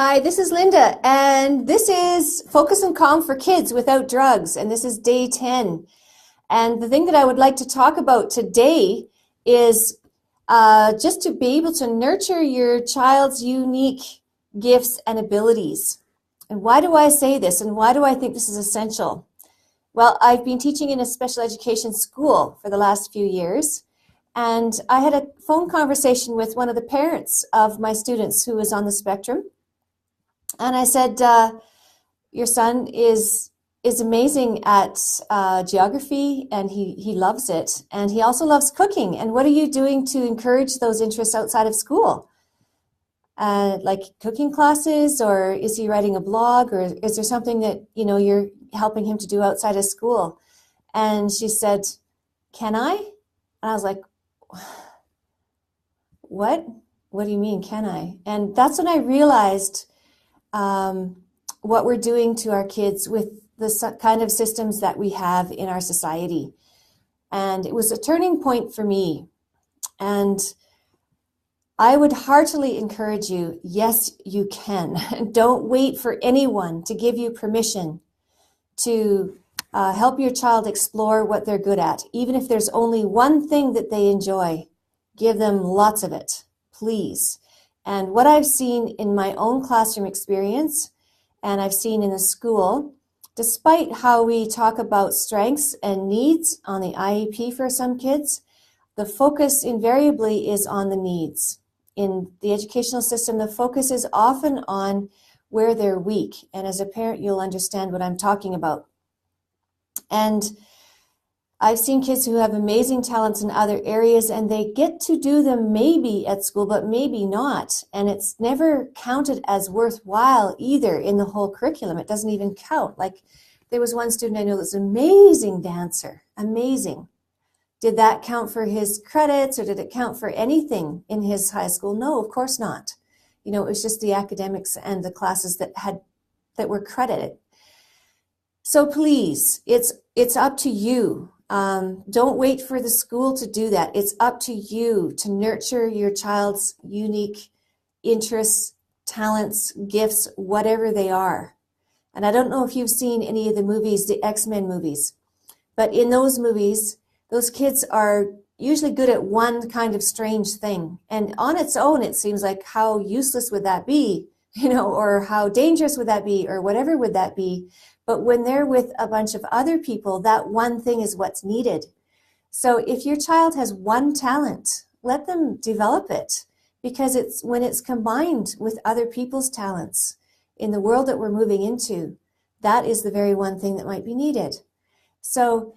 Hi, this is Linda, and this is Focus and Calm for Kids Without Drugs, and this is day 10. And the thing that I would like to talk about today is just to be able to nurture your child's unique gifts and abilities. And why do I say this, and why do I think this is essential? Well, I've been teaching in a special education school for the last few years, and I had a phone conversation with one of the parents of my students who is on the spectrum. And I said, your son is amazing at geography, and he loves it. And he also loves cooking. And what are you doing to encourage those interests outside of school? Like cooking classes, or is he writing a blog, or is there something that, you're helping him to do outside of school? And she said, can I? And I was like, what? What do you mean, can I? And that's when I realized what we're doing to our kids with the kind of systems that we have in our society. And it was a turning point for me. And I would heartily encourage you, yes, you can. Don't wait for anyone to give you permission to help your child explore what they're good at. Even if there's only one thing that they enjoy, give them lots of it, please. And what I've seen in my own classroom experience, and I've seen in the school, despite how we talk about strengths and needs on the IEP for some kids, the focus invariably is on the needs. In the educational system, the focus is often on where they're weak. And as a parent, you'll understand what I'm talking about. And I've seen kids who have amazing talents in other areas, and they get to do them maybe at school, but maybe not. And it's never counted as worthwhile either in the whole curriculum. It doesn't even count. Like, there was one student I know that's an amazing dancer, amazing. Did that count for his credits, or did it count for anything in his high school? No, of course not. It was just the academics and the classes that were credited. So please, it's up to you. Don't wait for the school to do that. It's up to you to nurture your child's unique interests, talents, gifts, whatever they are. And I don't know if you've seen any of the movies, the X-Men movies, but in those movies, those kids are usually good at one kind of strange thing. And on its own, it seems like, how useless would that be? Or how dangerous would that be? Or whatever would that be? But when they're with a bunch of other people, that one thing is what's needed. So if your child has one talent, let them develop it, because it's when it's combined with other people's talents in the world that we're moving into, that is the very one thing that might be needed. So,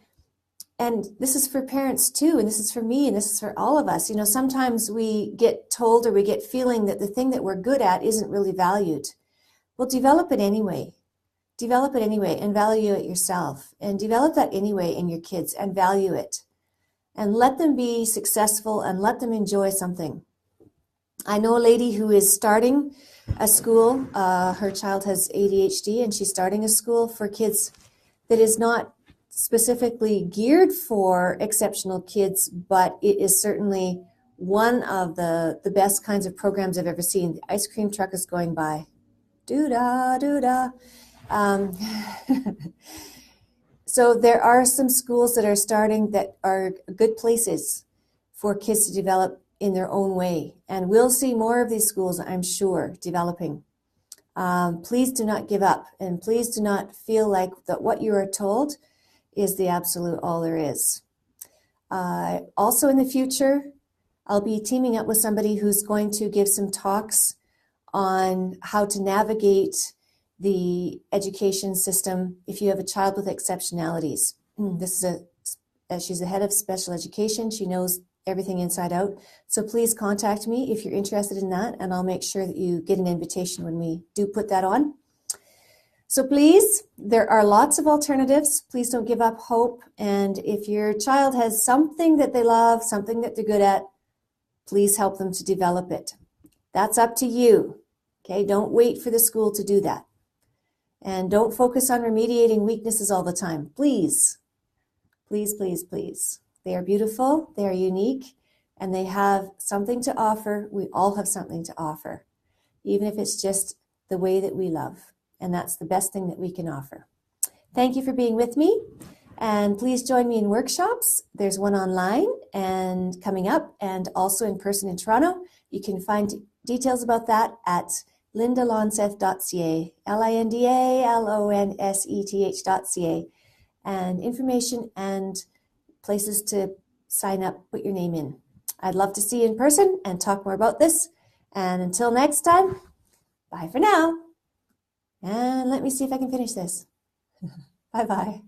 and this is for parents too, and this is for me, and this is for all of us. Sometimes we get told, or we get feeling that the thing that we're good at isn't really valued. Well, develop it anyway. Develop it anyway and value it yourself, and develop that anyway in your kids and value it, and let them be successful and let them enjoy something. I know a lady who is starting a school. Her child has ADHD, and she's starting a school for kids that is not specifically geared for exceptional kids, but it is certainly one of the best kinds of programs I've ever seen. The ice cream truck is going by. Doo-dah, doo-dah. So there are some schools that are starting that are good places for kids to develop in their own way. And we'll see more of these schools, I'm sure, developing. Please do not give up, and please do not feel like that what you are told is the absolute all there is. Also in the future, I'll be teaming up with somebody who's going to give some talks on how to navigate the education system if you have a child with exceptionalities. She's the head of special education. She knows everything inside out. So please contact me if you're interested in that, and I'll make sure that you get an invitation when we do put that on. So please, there are lots of alternatives. Please don't give up hope. And if your child has something that they love, something that they're good at, please help them to develop it. That's up to you. Okay, don't wait for the school to do that. And don't focus on remediating weaknesses all the time. Please, please, please, please. They are beautiful, they are unique, and they have something to offer. We all have something to offer, even if it's just the way that we love. And that's the best thing that we can offer. Thank you for being with me. And please join me in workshops. There's one online and coming up, and also in person in Toronto. You can find details about that at lindalonseth.ca, LINDALONSETH.ca, and information and places to sign up, put your name in. I'd love to see you in person and talk more about this. And until next time, bye for now. And let me see if I can finish this. Bye-bye.